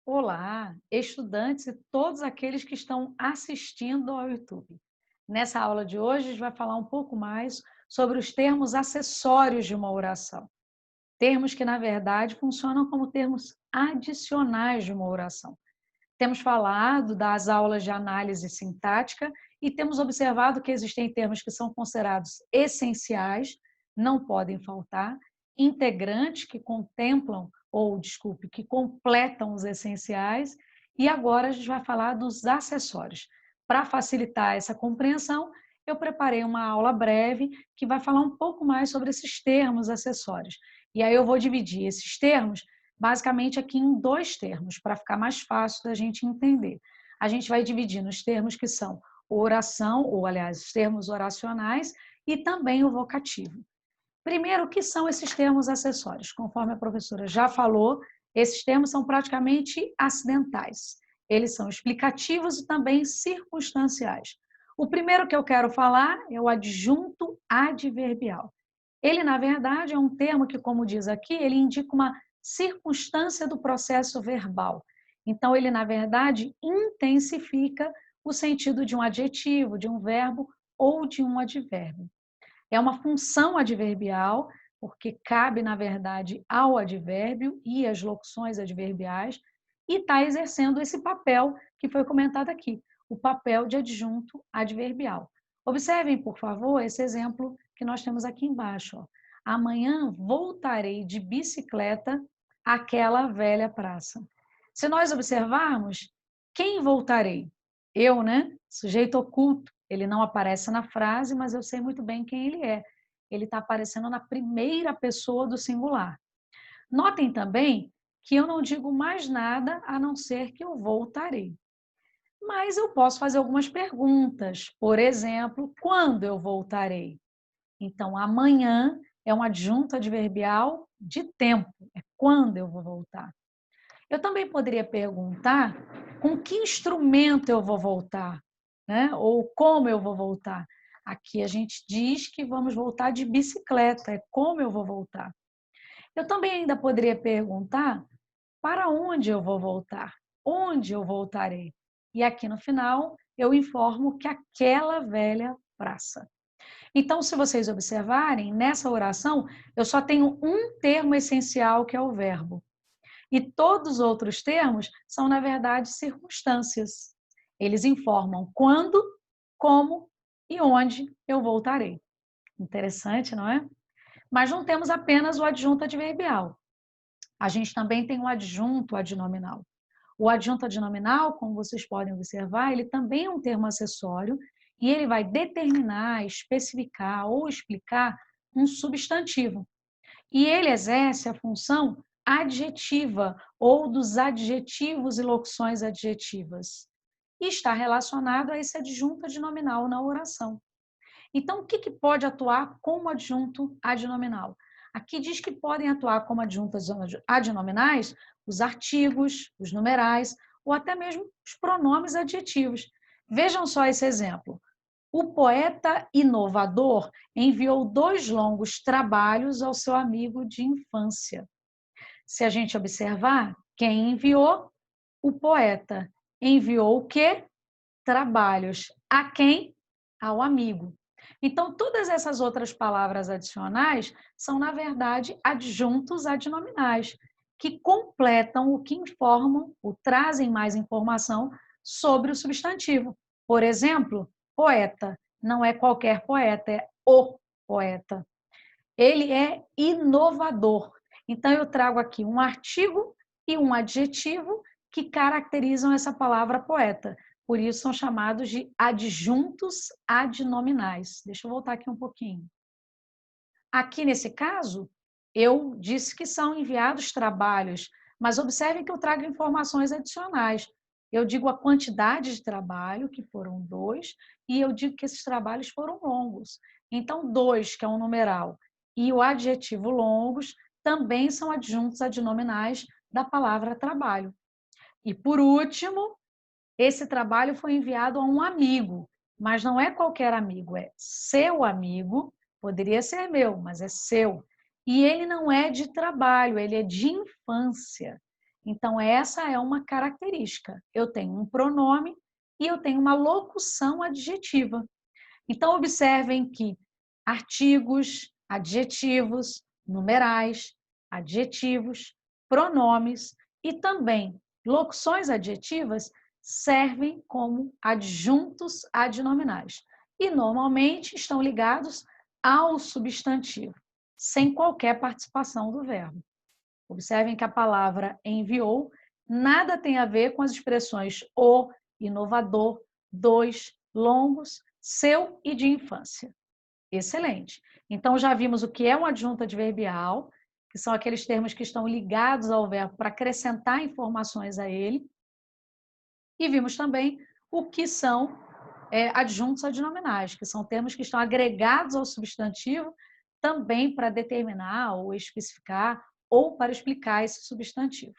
Olá, estudantes e todos aqueles que estão assistindo ao YouTube. Nessa aula de hoje, a gente vai falar um pouco mais sobre os termos acessórios de uma oração. Termos que, na verdade, funcionam como termos adicionais de uma oração. Temos falado das aulas de análise sintática e temos observado que existem termos que são considerados essenciais, não podem faltar, integrantes que contemplam, ou desculpe, que completam os essenciais, e agora a gente vai falar dos acessórios. Para facilitar essa compreensão, eu preparei uma aula breve que vai falar um pouco mais sobre esses termos acessórios. E aí eu vou dividir esses termos basicamente aqui em dois termos, para ficar mais fácil da gente entender. A gente vai dividir nos termos que são oração, ou aliás, os termos oracionais, e também o vocativo. Primeiro, o que são esses termos acessórios? Conforme a professora já falou, esses termos são praticamente acidentais. Eles são explicativos e também circunstanciais. O primeiro que eu quero falar é o adjunto adverbial. Ele, na verdade, é um termo que, como diz aqui, ele indica uma circunstância do processo verbal. Então, ele, na verdade, intensifica o sentido de um adjetivo, de um verbo ou de um advérbio. É uma função adverbial, porque cabe, na verdade, ao advérbio e às locuções adverbiais, e está exercendo esse papel que foi comentado aqui, o papel de adjunto adverbial. Observem, por favor, esse exemplo que nós temos aqui embaixo. Ó. Amanhã voltarei de bicicleta àquela velha praça. Se nós observarmos, quem voltarei? Eu, né? Sujeito oculto. Ele não aparece na frase, mas eu sei muito bem quem ele é. Ele está aparecendo na primeira pessoa do singular. Notem também que eu não digo mais nada a não ser que eu voltarei. Mas eu posso fazer algumas perguntas. Por exemplo, quando eu voltarei? Então, amanhã é um adjunto adverbial de tempo. É quando eu vou voltar. Eu também poderia perguntar com que instrumento eu vou voltar, né? Ou como eu vou voltar. Aqui a gente diz que vamos voltar de bicicleta, é como eu vou voltar. Eu também ainda poderia perguntar para onde eu vou voltar, onde eu voltarei. E aqui no final eu informo que aquela velha praça. Então, se vocês observarem, nessa oração eu só tenho um termo essencial que é o verbo. E todos os outros termos são, na verdade, circunstâncias. Eles informam quando, como e onde eu voltarei. Interessante, não é? Mas não temos apenas o adjunto adverbial. A gente também tem o adjunto adnominal. O adjunto adnominal, como vocês podem observar, ele também é um termo acessório e ele vai determinar, especificar ou explicar um substantivo. E ele exerce a função adjetiva ou dos adjetivos e locuções adjetivas. E está relacionado a esse adjunto adnominal na oração. Então, o que pode atuar como adjunto adnominal? Aqui diz que podem atuar como adjuntos adnominais os artigos, os numerais ou até mesmo os pronomes adjetivos. Vejam só esse exemplo. O poeta inovador enviou 2 longos trabalhos ao seu amigo de infância. Se a gente observar, quem enviou? O poeta. Enviou o quê? Trabalhos. A quem? Ao amigo. Então, todas essas outras palavras adicionais são, na verdade, adjuntos adnominais, que completam o que informam, ou trazem mais informação sobre o substantivo. Por exemplo, poeta. Não é qualquer poeta, é o poeta. Ele é inovador. Então, eu trago aqui um artigo e um adjetivo que caracterizam essa palavra poeta. Por isso, são chamados de adjuntos adnominais. Deixa eu voltar aqui um pouquinho. Aqui, nesse caso, eu disse que são enviados trabalhos, mas observem que eu trago informações adicionais. Eu digo a quantidade de trabalho, que foram 2, e eu digo que esses trabalhos foram longos. Então, 2, que é um numeral, e o adjetivo longos também são adjuntos adnominais da palavra trabalho. E, por último, esse trabalho foi enviado a um amigo, mas não é qualquer amigo, é seu amigo, poderia ser meu, mas é seu. E ele não é de trabalho, ele é de infância. Então, essa é uma característica. Eu tenho um pronome e eu tenho uma locução adjetiva. Então, observem que artigos, adjetivos, numerais, adjetivos, pronomes e também locuções adjetivas servem como adjuntos adnominais e normalmente estão ligados ao substantivo, sem qualquer participação do verbo. Observem que a palavra enviou nada tem a ver com as expressões o, inovador, dois, longos, seu e de infância. Excelente. Então, já vimos o que é um adjunto adverbial, que são aqueles termos que estão ligados ao verbo para acrescentar informações a ele. E vimos também o que são adjuntos adnominais, que são termos que estão agregados ao substantivo também para determinar ou especificar ou para explicar esse substantivo.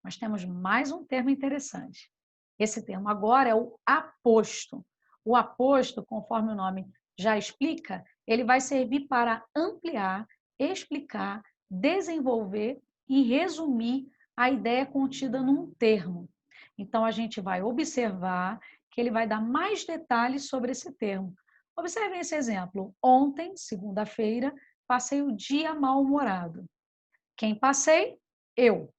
Nós temos mais um termo interessante. Esse termo agora é o aposto. O aposto, conforme o nome já explica, ele vai servir para ampliar, explicar, desenvolver e resumir a ideia contida num termo. Então, a gente vai observar que ele vai dar mais detalhes sobre esse termo. Observem esse exemplo. Ontem, segunda-feira, passei o dia mal-humorado. Quem passei? Eu.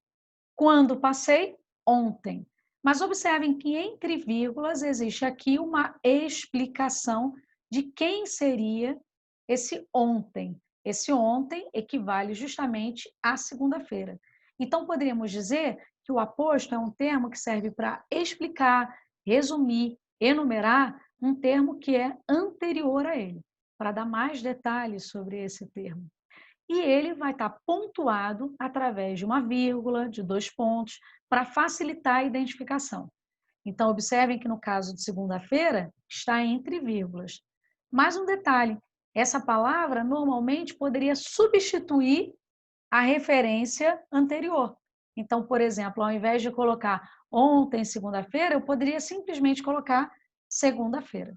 Quando passei? Ontem. Mas observem que entre vírgulas existe aqui uma explicação de quem seria esse ontem. Esse ontem equivale justamente à segunda-feira. Então, poderíamos dizer que o aposto é um termo que serve para explicar, resumir, enumerar um termo que é anterior a ele, para dar mais detalhes sobre esse termo. E ele vai estar pontuado através de uma vírgula, de 2 pontos, para facilitar a identificação. Então, observem que no caso de segunda-feira, está entre vírgulas. Mais um detalhe, essa palavra normalmente poderia substituir a referência anterior. Então, por exemplo, ao invés de colocar ontem, segunda-feira, eu poderia simplesmente colocar segunda-feira.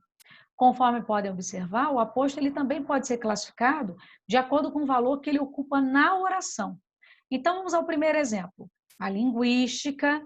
Conforme podem observar, o aposto ele também pode ser classificado de acordo com o valor que ele ocupa na oração. Então, vamos ao primeiro exemplo. A linguística,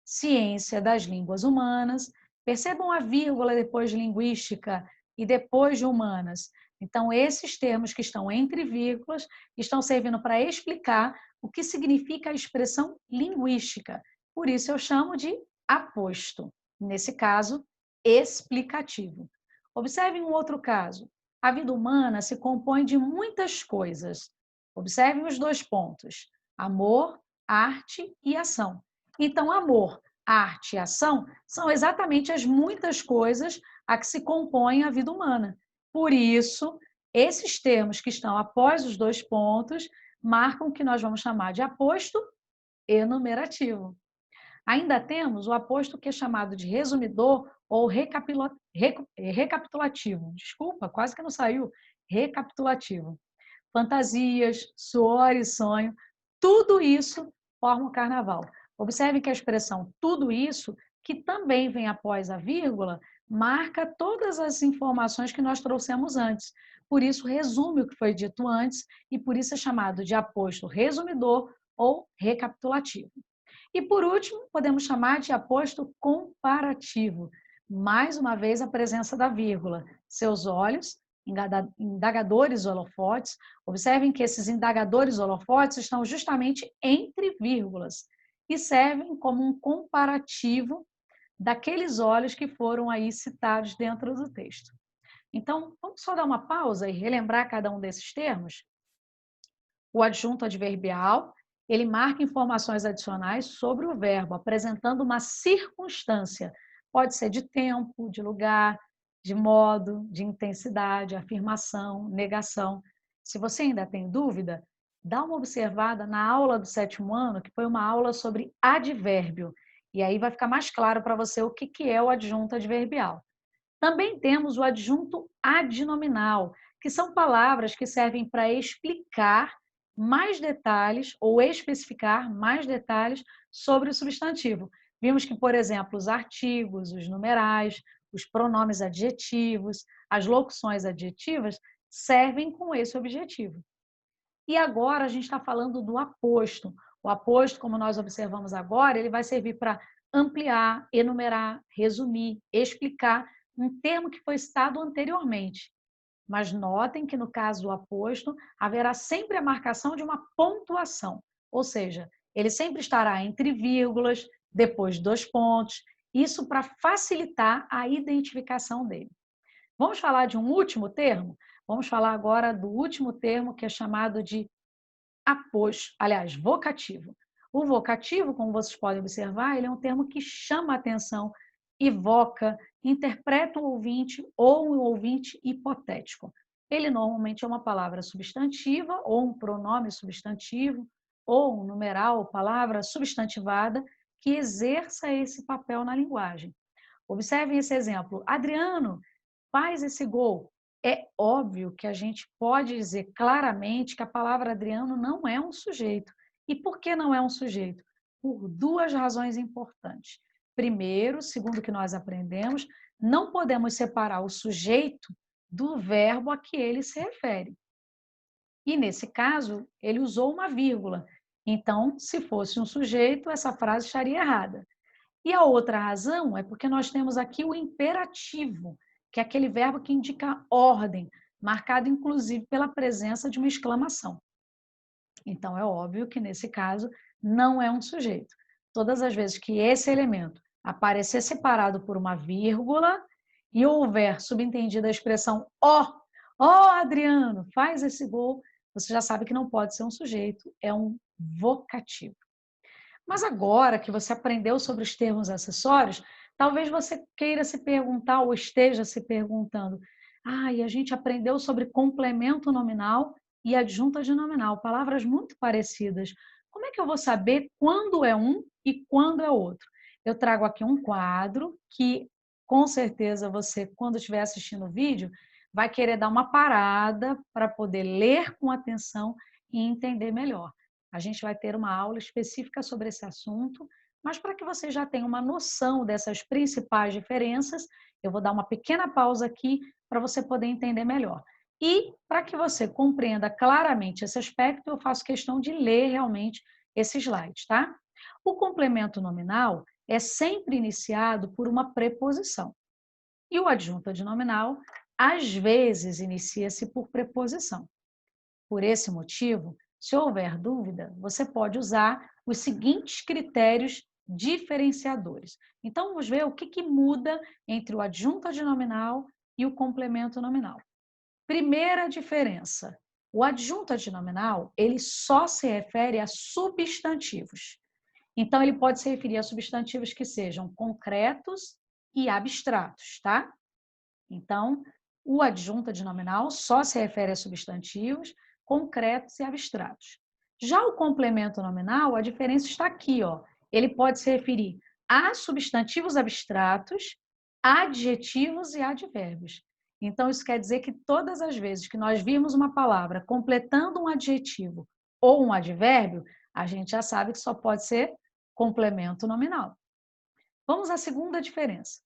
ciência das línguas humanas. Percebam a vírgula depois de linguística e depois de humanas. Então, esses termos que estão entre vírgulas estão servindo para explicar o que significa a expressão linguística. Por isso, eu chamo de aposto. Nesse caso, explicativo. Observem um outro caso. A vida humana se compõe de muitas coisas. Observem os 2 pontos: amor, arte e ação. Então, amor, arte e ação são exatamente as muitas coisas a que se compõe a vida humana. Por isso, esses termos que estão após os 2 pontos marcam o que nós vamos chamar de aposto enumerativo. Ainda temos o aposto que é chamado de resumidor ou recapitulativo. Desculpa, quase que não saiu. Recapitulativo. Fantasias, suor e sonho, tudo isso forma o carnaval. Observe que a expressão tudo isso, que também vem após a vírgula, marca todas as informações que nós trouxemos antes. Por isso, resume o que foi dito antes e por isso é chamado de aposto resumidor ou recapitulativo. E, por último, podemos chamar de aposto comparativo. Mais uma vez, a presença da vírgula. Seus olhos, indagadores holofotes, observem que esses indagadores holofotes estão justamente entre vírgulas e servem como um comparativo daqueles olhos que foram aí citados dentro do texto. Então, vamos só dar uma pausa e relembrar cada um desses termos? O adjunto adverbial, ele marca informações adicionais sobre o verbo, apresentando uma circunstância. Pode ser de tempo, de lugar, de modo, de intensidade, afirmação, negação. Se você ainda tem dúvida, dá uma observada na aula do 7º ano, que foi uma aula sobre advérbio. E aí vai ficar mais claro para você o que é o adjunto adverbial. Também temos o adjunto adnominal, que são palavras que servem para explicar mais detalhes ou especificar mais detalhes sobre o substantivo. Vimos que, por exemplo, os artigos, os numerais, os pronomes adjetivos, as locuções adjetivas servem com esse objetivo. E agora a gente está falando do aposto. O aposto, como nós observamos agora, ele vai servir para ampliar, enumerar, resumir, explicar um termo que foi citado anteriormente. Mas notem que no caso do aposto, haverá sempre a marcação de uma pontuação, ou seja, ele sempre estará entre vírgulas, depois de 2 pontos, isso para facilitar a identificação dele. Vamos falar de um último termo? Vamos falar agora do último termo, que é chamado de vocativo. O vocativo, como vocês podem observar, ele é um termo que chama a atenção, evoca, interpreta um ouvinte ou um ouvinte hipotético. Ele normalmente é uma palavra substantiva ou um pronome substantivo ou um numeral, palavra substantivada, que exerça esse papel na linguagem. Observem esse exemplo. Adriano, faz esse gol. É óbvio que a gente pode dizer claramente que a palavra Adriano não é um sujeito. E por que não é um sujeito? Por 2 razões importantes. Primeiro, segundo o que nós aprendemos, não podemos separar o sujeito do verbo a que ele se refere. E nesse caso, ele usou uma vírgula. Então, se fosse um sujeito, essa frase estaria errada. E a outra razão é porque nós temos aqui o imperativo, que é aquele verbo que indica ordem, marcado inclusive pela presença de uma exclamação. Então, é óbvio que nesse caso não é um sujeito. Todas as vezes que esse elemento aparecer separado por uma vírgula e houver subentendida a expressão Adriano, faz esse gol, você já sabe que não pode ser um sujeito, é um vocativo. Mas agora que você aprendeu sobre os termos acessórios, talvez você queira se perguntar ou esteja se perguntando: e a gente aprendeu sobre complemento nominal e adjunta de nominal, palavras muito parecidas. Como é que eu vou saber quando é um e quando é outro? Eu trago aqui um quadro que, com certeza, você, quando estiver assistindo o vídeo, vai querer dar uma parada para poder ler com atenção e entender melhor. A gente vai ter uma aula específica sobre esse assunto, mas para que você já tenha uma noção dessas principais diferenças, eu vou dar uma pequena pausa aqui para você poder entender melhor. E para que você compreenda claramente esse aspecto, eu faço questão de ler realmente esse slide, tá? O complemento nominal é sempre iniciado por uma preposição. E o adjunto adnominal, às vezes, inicia-se por preposição. Por esse motivo, se houver dúvida, você pode usar os seguintes critérios diferenciadores. Então, vamos ver o que muda entre o adjunto adnominal e o complemento nominal. Primeira diferença, o adjunto adnominal, ele só se refere a substantivos. Então, ele pode se referir a substantivos que sejam concretos e abstratos, tá? Então, o adjunto adnominal só se refere a substantivos concretos e abstratos. Já o complemento nominal, a diferença está aqui, ó. Ele pode se referir a substantivos abstratos, adjetivos e advérbios. Então, isso quer dizer que todas as vezes que nós vimos uma palavra completando um adjetivo ou um advérbio, a gente já sabe que só pode ser complemento nominal. Vamos à segunda diferença.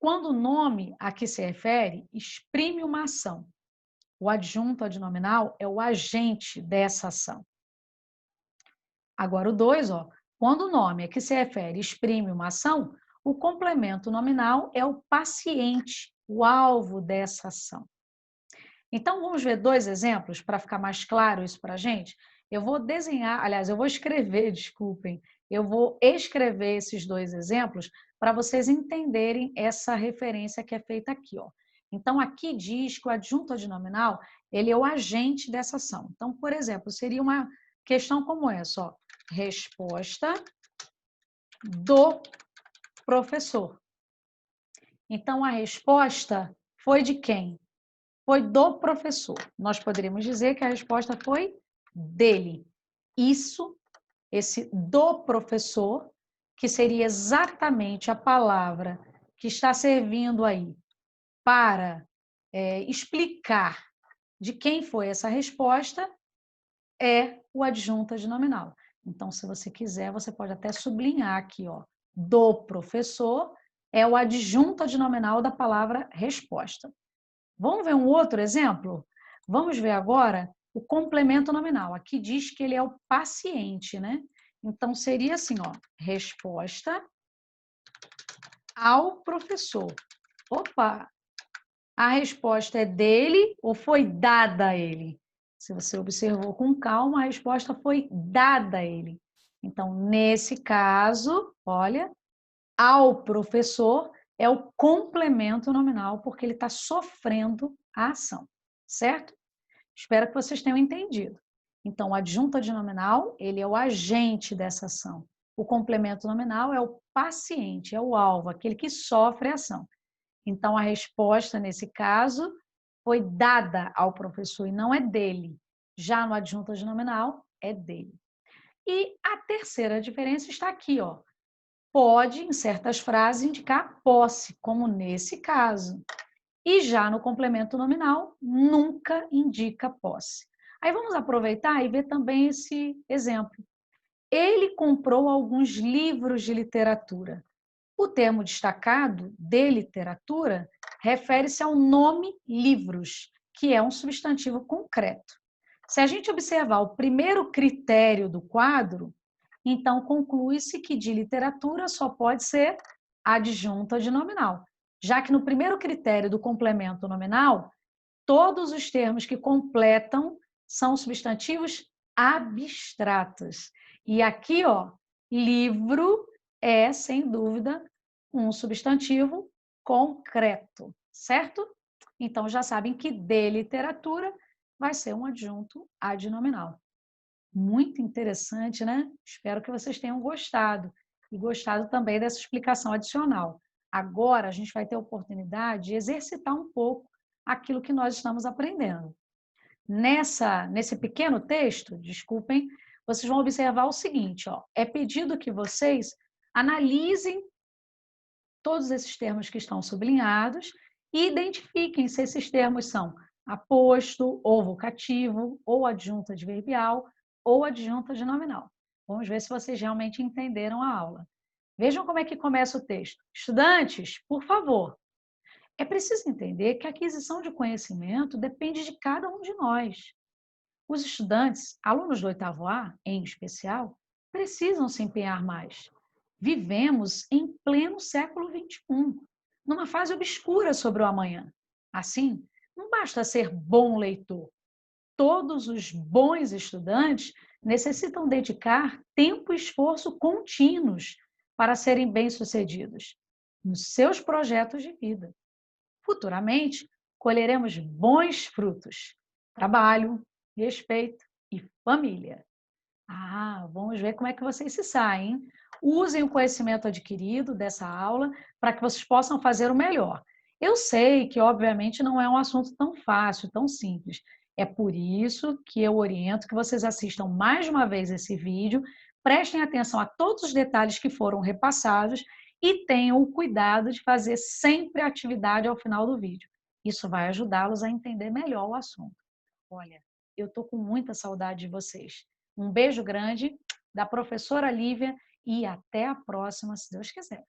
Quando o nome a que se refere exprime uma ação, o adjunto adnominal é o agente dessa ação. Agora o 2, quando o nome a que se refere exprime uma ação, o complemento nominal é o paciente, o alvo dessa ação. Então, vamos ver 2 exemplos para ficar mais claro isso para a gente? Eu vou escrever, desculpem, eu vou escrever esses 2 exemplos para vocês entenderem essa referência que é feita aqui, ó. Então, aqui diz que o adjunto adnominal, ele é o agente dessa ação. Então, por exemplo, seria uma questão como essa, ó. Resposta do professor. Então, a resposta foi de quem? Foi do professor. Nós poderíamos dizer que a resposta foi dele. Esse do professor, que seria exatamente a palavra que está servindo aí para explicar de quem foi essa resposta, é o adjunto adnominal. Então, se você quiser, você pode até sublinhar aqui, ó, do professor é o adjunto adnominal da palavra resposta. Vamos ver um outro exemplo? Vamos ver agora o complemento nominal. Aqui diz que ele é o paciente, né? Então, seria assim, ó, resposta ao professor. Opa, a resposta é dele ou foi dada a ele? Se você observou com calma, a resposta foi dada a ele. Então, nesse caso, olha, ao professor é o complemento nominal, porque ele está sofrendo a ação, certo? Espero que vocês tenham entendido. Então, o adjunto adnominal, ele é o agente dessa ação. O complemento nominal é o paciente, é o alvo, aquele que sofre a ação. Então, a resposta, nesse caso, foi dada ao professor e não é dele. Já no adjunto adnominal, é dele. E a terceira diferença está aqui, ó. Pode, em certas frases, indicar posse, como nesse caso. E já no complemento nominal, nunca indica posse. Aí vamos aproveitar e ver também esse exemplo. Ele comprou alguns livros de literatura. O termo destacado de literatura refere-se ao nome livros, que é um substantivo concreto. Se a gente observar o primeiro critério do quadro, então conclui-se que de literatura só pode ser adjunta adnominal, já que no primeiro critério do complemento nominal, todos os termos que completam são substantivos abstratos. E aqui, ó, livro é, sem dúvida, um substantivo concreto, certo? Então, já sabem que de literatura vai ser um adjunto adnominal. Muito interessante, né? Espero que vocês tenham gostado e gostado também dessa explicação adicional. Agora, a gente vai ter a oportunidade de exercitar um pouco aquilo que nós estamos aprendendo. Nesse pequeno texto, desculpem, vocês vão observar o seguinte, ó, é pedido que vocês analisem todos esses termos que estão sublinhados e identifiquem se esses termos são aposto, ou vocativo, ou adjunto adverbial, ou adjunto adnominal. Vamos ver se vocês realmente entenderam a aula. Vejam como é que começa o texto. Estudantes, por favor, é preciso entender que a aquisição de conhecimento depende de cada um de nós. Os estudantes, alunos do oitavo A, em especial, precisam se empenhar mais. Vivemos em pleno século XXI, numa fase obscura sobre o amanhã. Assim, não basta ser bom leitor. Todos os bons estudantes necessitam dedicar tempo e esforço contínuos para serem bem-sucedidos nos seus projetos de vida. Futuramente, colheremos bons frutos, trabalho, respeito e família. Vamos ver como é que vocês se saem. Usem o conhecimento adquirido dessa aula para que vocês possam fazer o melhor. Eu sei que, obviamente, não é um assunto tão fácil, tão simples. É por isso que eu oriento que vocês assistam mais de uma vez esse vídeo, prestem atenção a todos os detalhes que foram repassados e tenham o cuidado de fazer sempre a atividade ao final do vídeo. Isso vai ajudá-los a entender melhor o assunto. Olha, eu estou com muita saudade de vocês. Um beijo grande da professora Lívia e até a próxima, se Deus quiser.